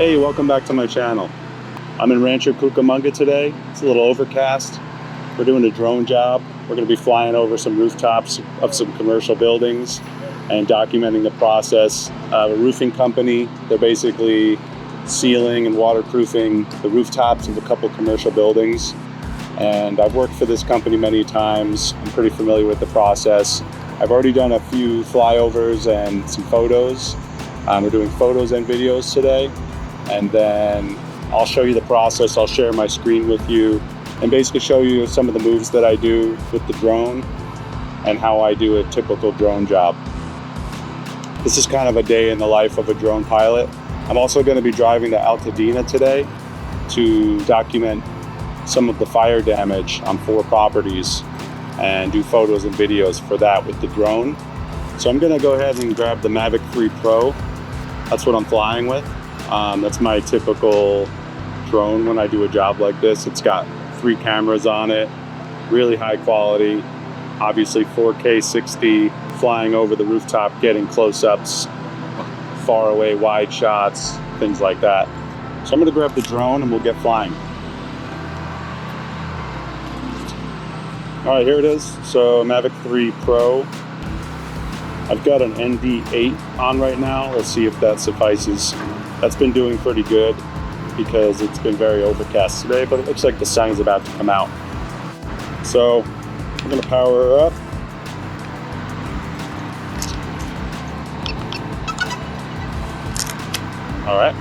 Hey, welcome back to my channel. I'm in Rancho Cucamonga today. It's a little overcast. We're doing a drone job. We're going to be flying over some rooftops of some commercial buildings and documenting the process. A roofing company, they're basically sealing and waterproofing the rooftops of a couple commercial buildings. And I've worked for this company many times. I'm pretty familiar with the process. I've already done a few flyovers and some photos. We're doing photos and videos today. And then I'll show you the process. I'll share my screen with you and basically show you some of the moves that I do with the drone and how I do a typical drone job. This is kind of a day in the life of a drone pilot. I'm also going to be driving to Altadena today to document some of the fire damage on 4 properties and do photos and videos for that with the drone. So I'm going to go ahead and grab the Mavic 3 Pro. That's what I'm flying with. That's my typical drone when I do a job like this. It's got 3 cameras on it, really high quality, obviously 4K 60, flying over the rooftop, getting close-ups, far away wide shots, things like that. So I'm going to grab the drone and we'll get flying. All right, here it is. So Mavic 3 Pro. I've got an ND8 on right now. Let's see if that suffices. That's been doing pretty good because it's been very overcast today, but it looks like the sun is about to come out. So I'm gonna power her up. All right.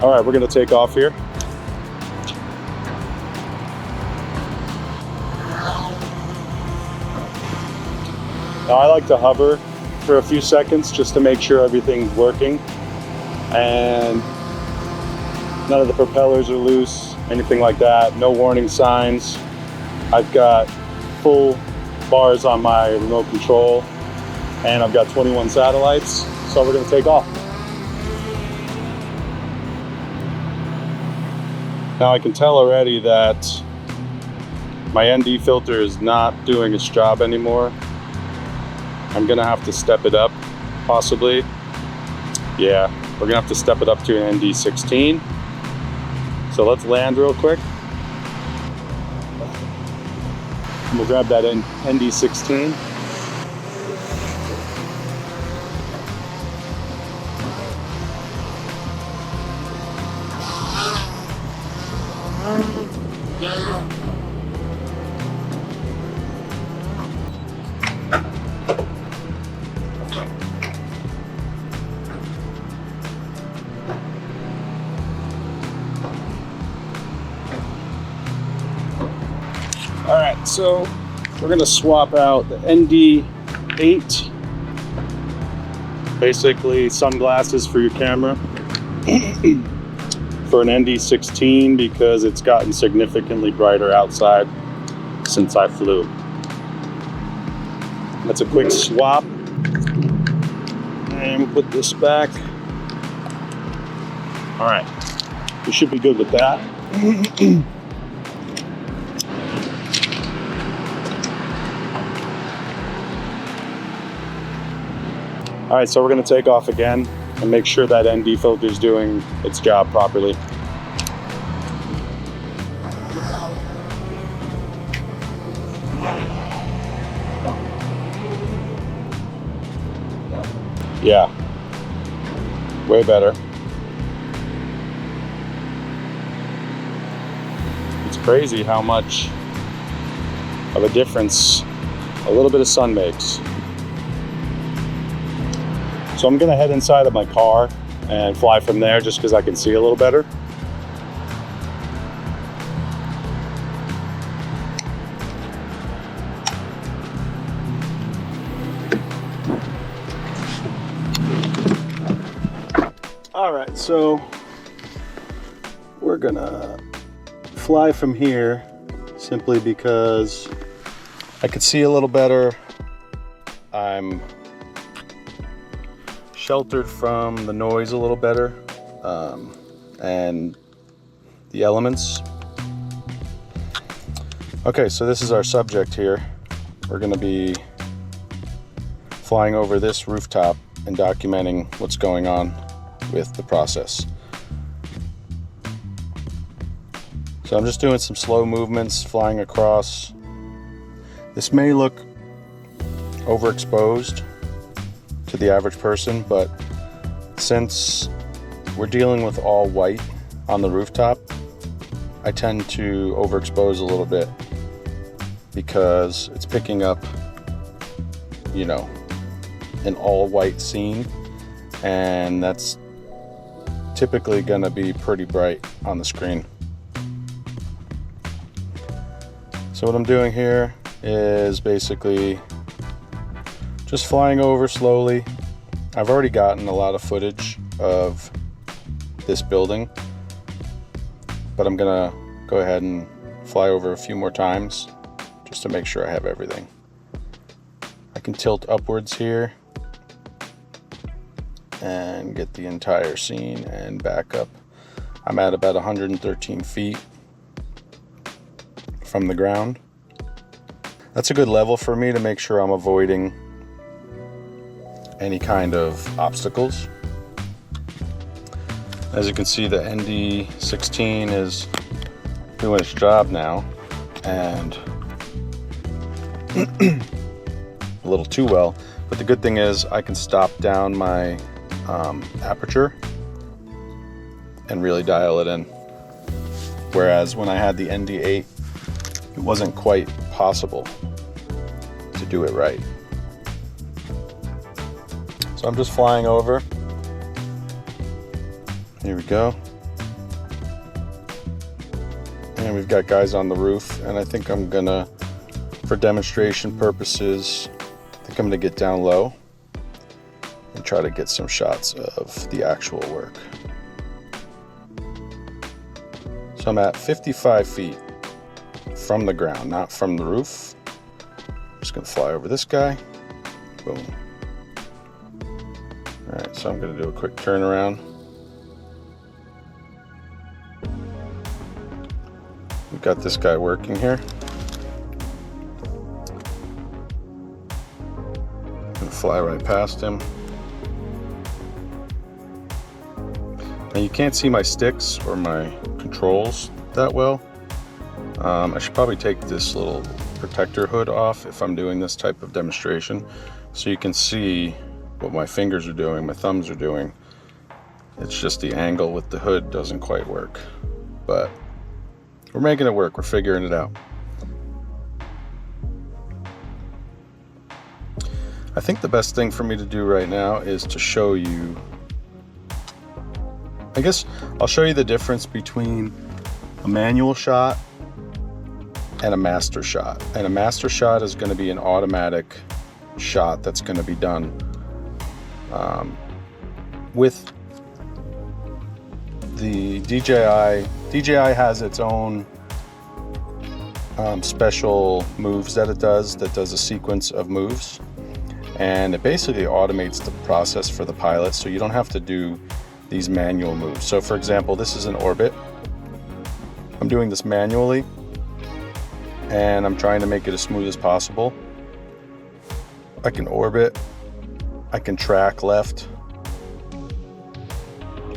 All right, we're gonna take off here. Now I like to hover for a few seconds just to make sure everything's working and none of the propellers are loose, anything like that, no warning signs. I've got full bars on my remote control and I've got 21 satellites, so we're gonna take off. Now I can tell already that my ND filter is not doing its job anymore. I'm gonna have to step it up, possibly. Yeah, we're gonna have to step it up to an ND16. So let's land real quick. And we'll grab that ND16. All right, so we're gonna swap out the ND8, basically sunglasses for your camera, for an ND16 because it's gotten significantly brighter outside since I flew. That's a quick swap. And we'll put this back. All right, we should be good with that. All right, so we're gonna take off again and make sure that ND filter is doing its job properly. Yeah, way better. It's crazy how much of a difference a little bit of sun makes. So I'm gonna head inside of my car and fly from there just because I can see a little better. All right, so we're gonna fly from here simply because I could see a little better. I'm sheltered from the noise a little better and the elements. Okay, so this is our subject here. We're gonna be flying over this rooftop and documenting what's going on with the process. So I'm just doing some slow movements, flying across. This may look overexposed to the average person, but since we're dealing with all white on the rooftop, I tend to overexpose a little bit because it's picking up, you know, an all white scene, and that's typically gonna be pretty bright on the screen. So what I'm doing here is basically just flying over slowly. I've already gotten a lot of footage of this building, but I'm gonna go ahead and fly over a few more times just to make sure I have everything. I can tilt upwards here and get the entire scene and back up. I'm at about 113 feet from the ground. That's a good level for me to make sure I'm avoiding any kind of obstacles. As you can see, the ND16 is doing its job now, and a little too well. But the good thing is I can stop down my aperture and really dial it in. Whereas when I had the ND8, it wasn't quite possible to do it right. So I'm just flying over. Here we go. And we've got guys on the roof, and I think I'm gonna, for demonstration purposes, I think I'm gonna get down low and try to get some shots of the actual work. So I'm at 55 feet from the ground, not from the roof. I'm just gonna fly over this guy. Boom. All right, so I'm gonna do a quick turnaround. We've got this guy working here. Gonna fly right past him. Now you can't see my sticks or my controls that well. I should probably take this little protector hood off if I'm doing this type of demonstration, so you can see what my fingers are doing, my thumbs are doing. It's just the angle with the hood doesn't quite work, but we're making it work. We're figuring it out. I think the best thing for me to do right now is to show you, I guess I'll show you the difference between a manual shot and a master shot. And a master shot is going to be an automatic shot that's going to be done with the DJI. DJI has its own special moves that it does, that does a sequence of moves, and it basically automates the process for the pilot, so you don't have to do these manual moves. So for example, this is an orbit. I'm doing this manually, and I'm trying to make it as smooth as possible. I can orbit, I can track left.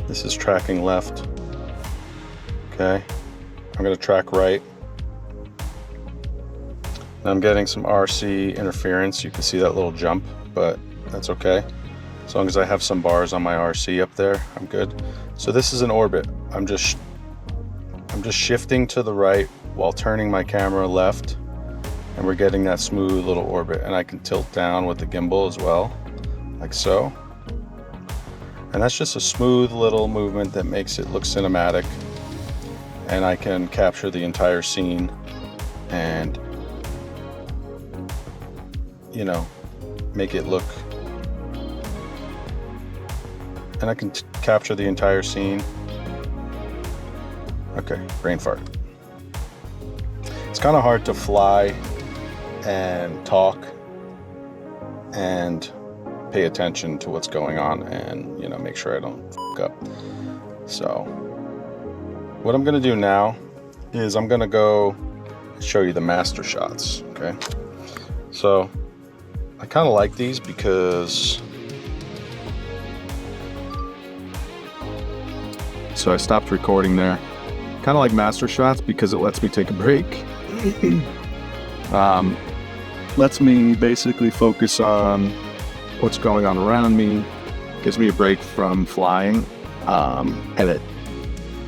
This is tracking left. Okay, I'm gonna track right. Now I'm getting some RC interference. You can see that little jump, but that's okay. As long as I have some bars on my RC up there, I'm good. So this is an orbit. I'm just shifting to the right while turning my camera left, and we're getting that smooth little orbit. And I can tilt down with the gimbal as well, like so. And that's just a smooth little movement that makes it look cinematic. And I can capture the entire scene and, you know, make it look, and I can capture the entire scene. Okay, brain fart. It's kind of hard to fly and talk and pay attention to what's going on and, you know, make sure I don't f up. So what I'm gonna do now is I'm gonna go show you the master shots, okay? So I kind of like these because, so I stopped recording there. Kind of like master shots because it lets me take a break. Lets me basically focus on what's going on around me, gives me a break from flying, and it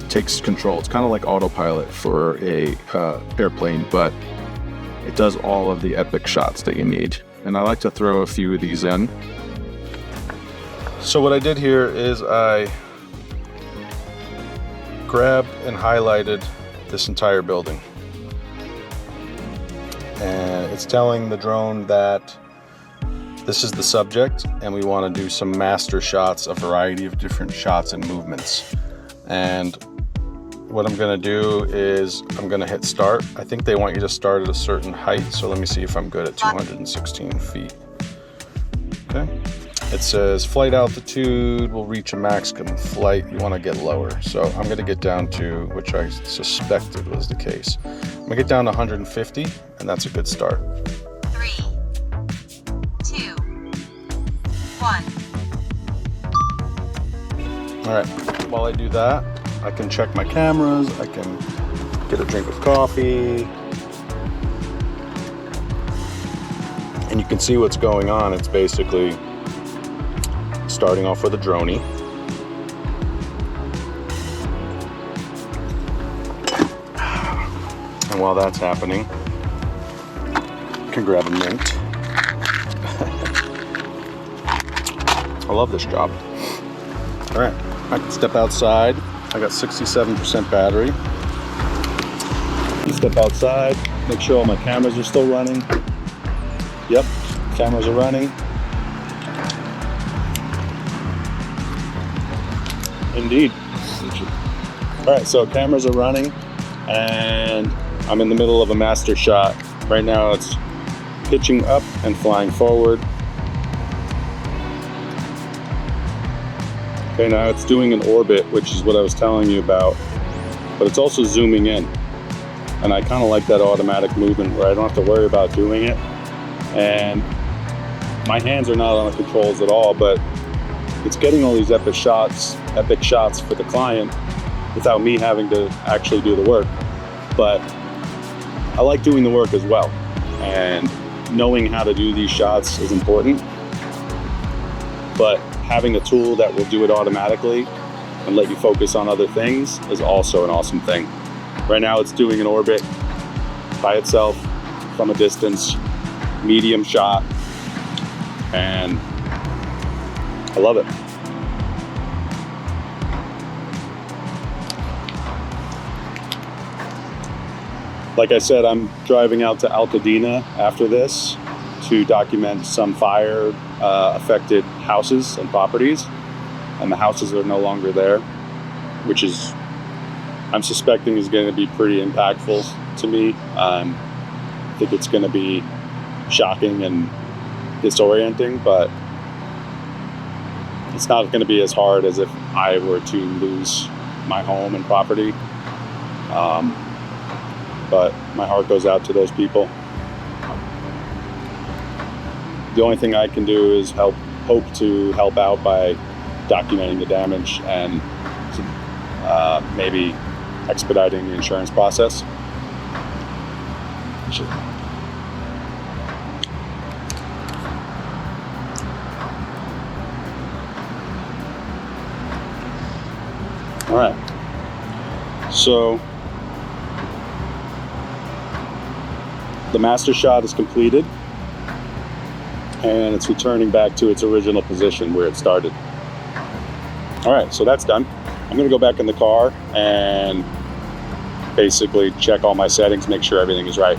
takes control. It's kind of like autopilot for a airplane, but it does all of the epic shots that you need. And I like to throw a few of these in. So what I did here is I grabbed and highlighted this entire building. And it's telling the drone that this is the subject and we want to do some master shots, a variety of different shots and movements. And what I'm going to do is I'm going to hit start. I think they want you to start at a certain height, so let me see if I'm good at 216 feet. Okay. It says flight altitude will reach a maximum flight. You want to get lower. So I'm going to get down to, which I suspected was the case. I'm going to get down to 150, and that's a good start. 3, 2, 1. All right. While I do that, I can check my cameras. I can get a drink of coffee. And you can see what's going on. It's basically starting off with a droney. And while that's happening, I can grab a mint. I love this job. All right, I can step outside. I got 67% battery. You step outside, make sure all my cameras are still running. Yep, cameras are running. Indeed. All right, so cameras are running and I'm in the middle of a master shot. Right now it's pitching up and flying forward. Okay, now it's doing an orbit, which is what I was telling you about, but it's also zooming in. And I kind of like that automatic movement where I don't have to worry about doing it. And my hands are not on the controls at all, but it's getting all these epic shots for the client without me having to actually do the work. But I like doing the work as well. And knowing how to do these shots is important. But having a tool that will do it automatically and let you focus on other things is also an awesome thing. Right now it's doing an orbit by itself from a distance, medium shot, and I love it. Like I said, I'm driving out to Altadena after this to document some fire affected houses and properties, and the houses are no longer there, which is, I'm suspecting, is going to be pretty impactful to me. I think it's going to be shocking and disorienting, but it's not going to be as hard as if I were to lose my home and property. But my heart goes out to those people. The only thing I can do is hope to help out by documenting the damage and maybe expediting the insurance process. All right, so the master shot is completed and it's returning back to its original position where it started. All right, so that's done. I'm gonna go back in the car and basically check all my settings, make sure everything is right.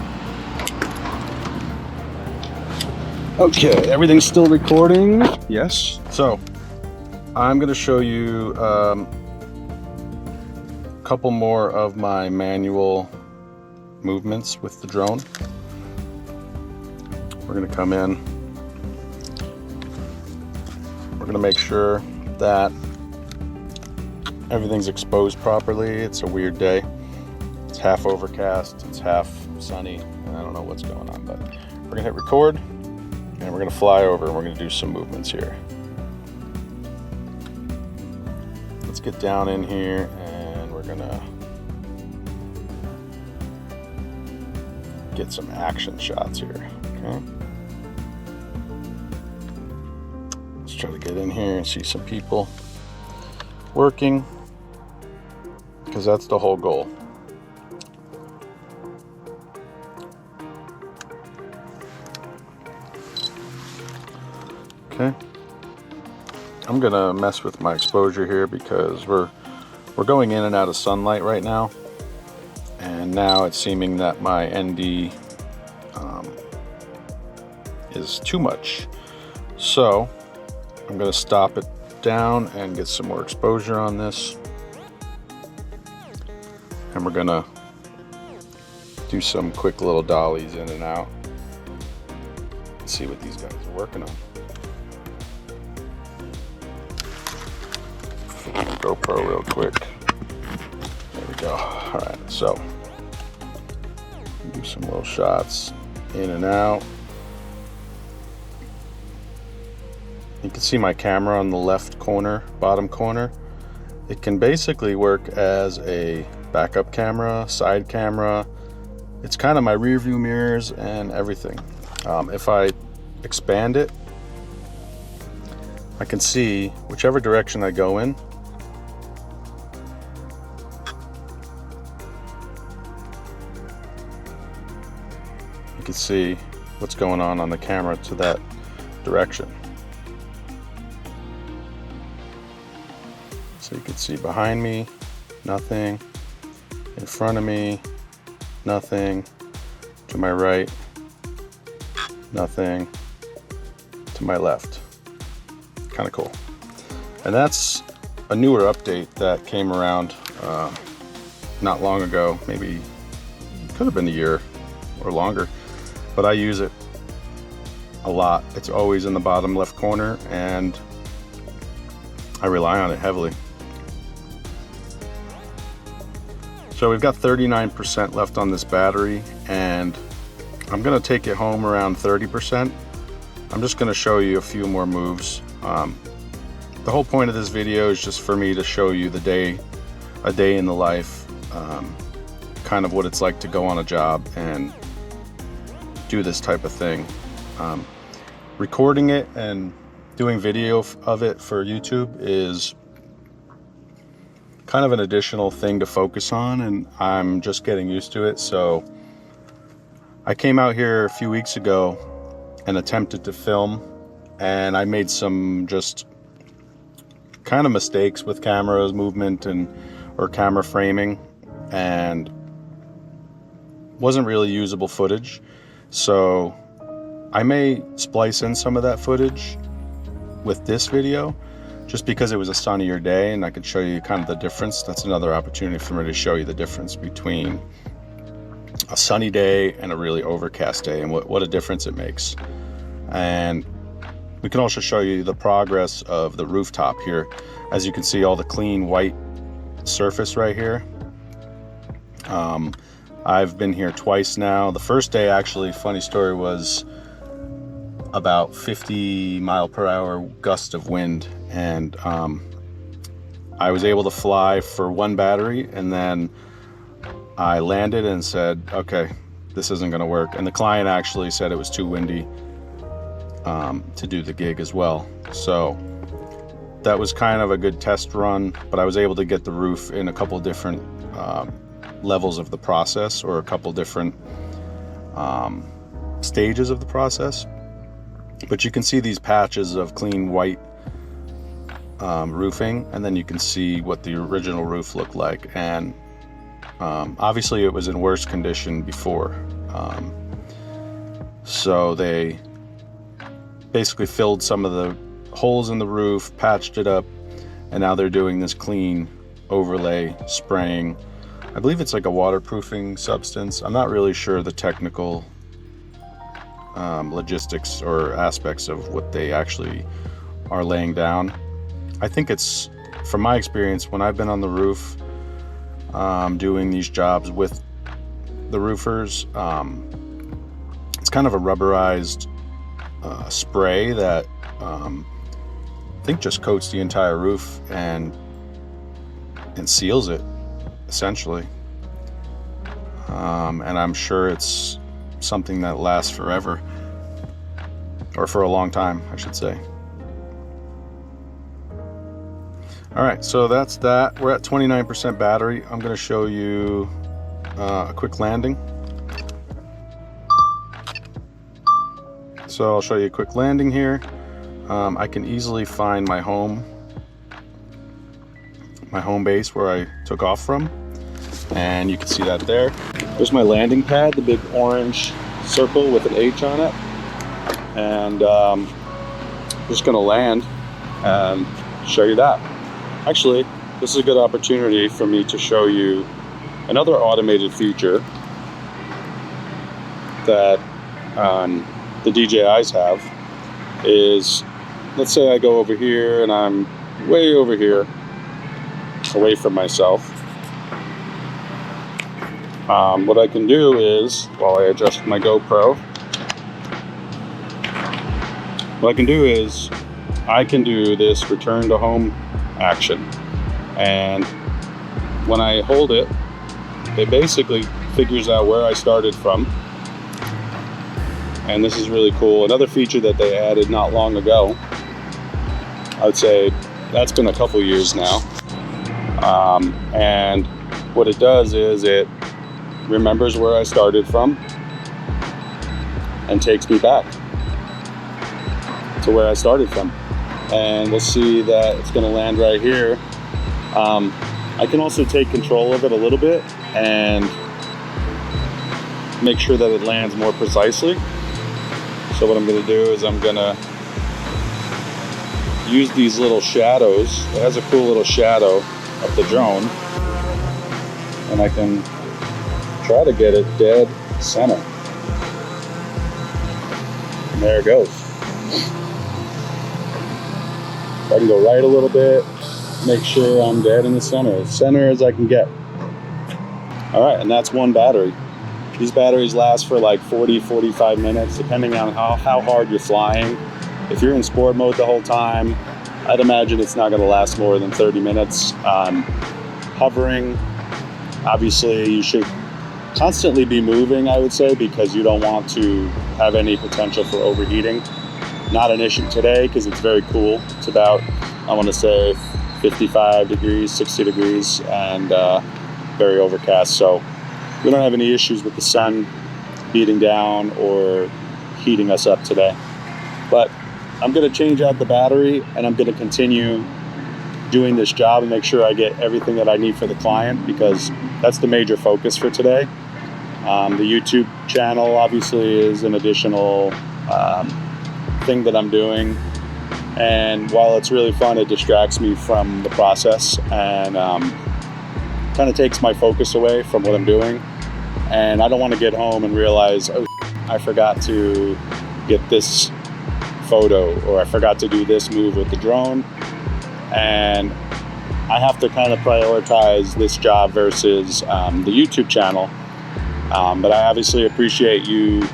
Okay, everything's still recording. Yes. So I'm gonna show you a couple more of my manual movements with the drone. We're gonna come in. We're gonna make sure that everything's exposed properly. It's a weird day. It's half overcast, it's half sunny, and I don't know what's going on, but we're gonna hit record and we're gonna fly over and we're gonna do some movements here. Let's get down in here and we're gonna get some action shots here, okay? Let's try to get in here and see some people working, because that's the whole goal. Okay. I'm gonna mess with my exposure here because we're going in and out of sunlight right now, and now it's seeming that my ND is too much. So I'm gonna stop it down and get some more exposure on this, and we're gonna do some quick little dollies in and out. Let's see what these guys are working on. GoPro real quick. There we go. All right, so do some little shots in and out. You can see my camera on the left corner, bottom corner. It can basically work as a backup camera, side camera. It's kind of my rear view mirrors and everything. If I expand it, I can see whichever direction I go in. You can see what's going on the camera to that direction. So you can see behind me, nothing. In front of me, nothing. To my right, nothing. To my left. Kind of cool. And that's a newer update that came around not long ago. Maybe could have been a year or longer, but I use it a lot. It's always in the bottom left corner and I rely on it heavily. So we've got 39% left on this battery, and I'm gonna take it home around 30%. I'm just gonna show you a few more moves. The whole point of this video is just for me to show you a day in the life, kind of what it's like to go on a job and do this type of thing. Recording it and doing video of it for YouTube is kind of an additional thing to focus on, and I'm just getting used to it. So I came out here a few weeks ago and attempted to film, and I made some just kind of mistakes with cameras movement or camera framing, and wasn't really usable footage. So I may splice in some of that footage with this video just because it was a sunnier day and I could show you kind of the difference. That's another opportunity for me to show you the difference between a sunny day and a really overcast day and what a difference it makes. And we can also show you the progress of the rooftop here. As you can see, all the clean white surface right here. I've been here twice now. The first day, actually, funny story, was about 50 mile per hour gust of wind, and I was able to fly for one battery, and then I landed and said, okay, this isn't going to work. And the client actually said it was too windy to do the gig as well. So that was kind of a good test run, but I was able to get the roof in a couple different levels of the process, or a couple different stages of the process. But you can see these patches of clean white roofing, and then you can see what the original roof looked like. And obviously it was in worse condition before. So they basically filled some of the holes in the roof, patched it up, and now they're doing this clean overlay spraying. I believe it's like a waterproofing substance. I'm not really sure the technical logistics or aspects of what they actually are laying down. I think it's, from my experience, when I've been on the roof doing these jobs with the roofers. It's kind of a rubberized spray that I think just coats the entire roof and seals it, essentially. And I'm sure it's something that lasts forever, or for a long time, I should say. All right, so that's that. We're at 29% battery. I'm going to show you a quick landing. So I'll show you a quick landing here. I can easily find my home base where I took off from, and you can see that there. There's my landing pad, the big orange circle with an H on it, and I'm just going to land and show you that. Actually, this is a good opportunity for me to show you another automated feature that the DJIs have. Is, let's say I go over here and I'm way over here away from myself. What I can do is, while I adjust my GoPro, what I can do is I can do this return to home action, and when I hold it, it basically figures out where I started from. And this is really cool. Another feature that they added not long ago, I would say that's been a couple years now, and what it does is it remembers where I started from and takes me back to where I started from. And we'll see that it's going to land right here. I can also take control of it a little bit and make sure that it lands more precisely. So what I'm going to do is I'm going to use these little shadows. It has a cool little shadow of the drone, and I can try to get it dead center. And there it goes. I can go right a little bit, make sure I'm dead in the center, as center as I can get. All right, and that's one battery. These batteries last for like 40-45 minutes, depending on how hard you're flying. If you're in sport mode the whole time, I'd imagine it's not gonna last more than 30 minutes. Hovering, obviously you should constantly be moving, I would say, because you don't want to have any potential for overheating. Not an issue today because it's very cool. It's about, I want to say, 55 degrees, 60 degrees, and very overcast. So we don't have any issues with the sun beating down or heating us up today. But I'm going to change out the battery, and I'm going to continue doing this job and make sure I get everything that I need for the client, because that's the major focus for today. The YouTube channel obviously is an additional thing that I'm doing, and while it's really fun, it distracts me from the process and kind of takes my focus away from what I'm doing. And I don't want to get home and realize, oh, I forgot to get this photo, or I forgot to do this move with the drone, and I have to kind of prioritize this job versus the YouTube channel. But I obviously appreciate you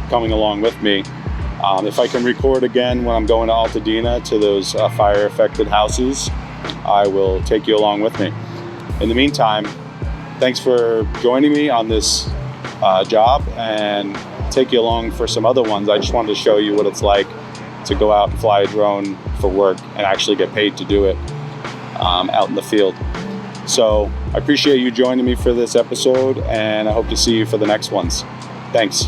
coming along with me. If I can record again when I'm going to Altadena to those fire-affected houses, I will take you along with me. In the meantime, thanks for joining me on this job, and take you along for some other ones. I just wanted to show you what it's like to go out and fly a drone for work and actually get paid to do it out in the field. So I appreciate you joining me for this episode, and I hope to see you for the next ones. Thanks.